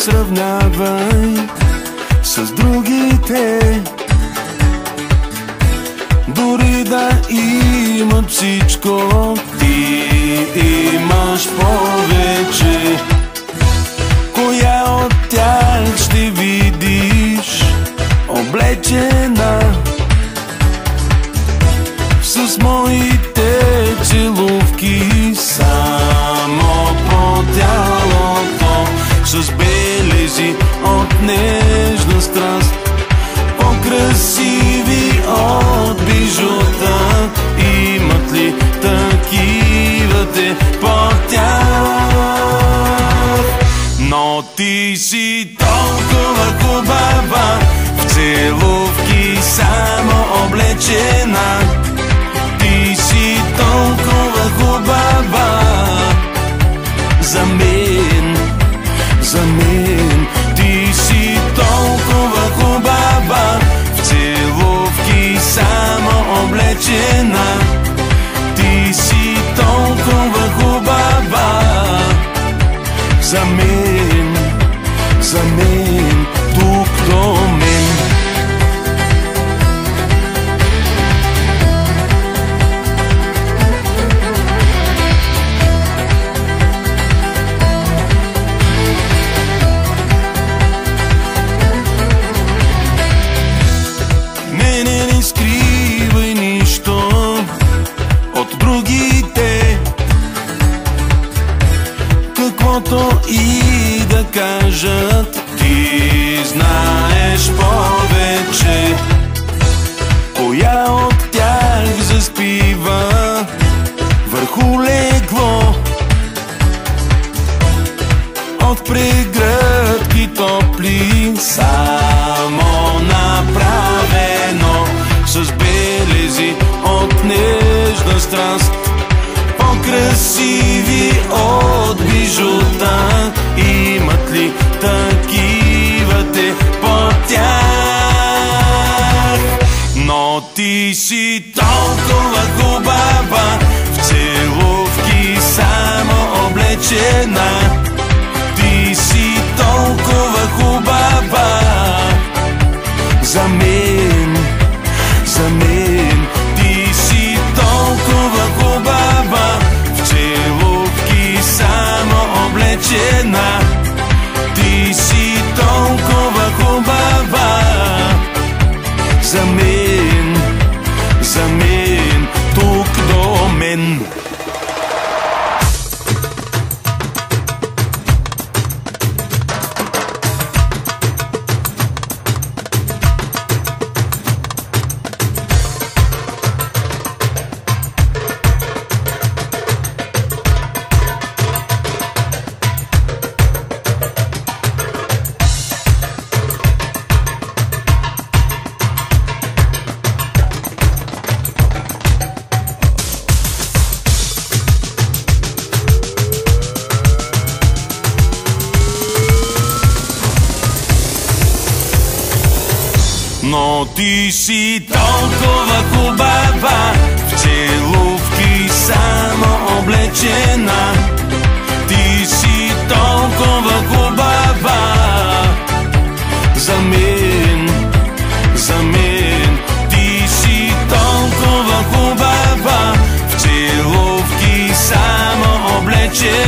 сравнявай с другите. Дори да имат всичко, ти имаш повече. Коя от тях ще видиш облечена с моите целувки само по тялото, с белези от нежна страст, по-красиви от бижута. Имат ли такива те по тях? Но ти си толкова хубава, в целувки само облечена. Ти си толкова хубава за мен, за мен. Ти си толкова хубава, в целувки само облечена. Ти си толкова хубава за мен, за мен, тук до мен. Не скривай нищо от другите, каквото и да кажат, ти знаеш повече. Коя от тях заспива върху легло от прегръдки топли, само направено с белези от нежна страст, по-красиви от бижута. Имат ли такива те по тях? Но ти си толкова хубава, в целувки само облечена. Ти си толкова хубава за мен, за мен. Ти си толкова хубава, в целувки само облечена. Ти си толкова хубава за мен, за мен, тук до мен. Но ти си толкова хубава, в целувки само облечена. Ти си толкова хубава за мен, за мен. Ти си толкова хубава, в целувки само облечена.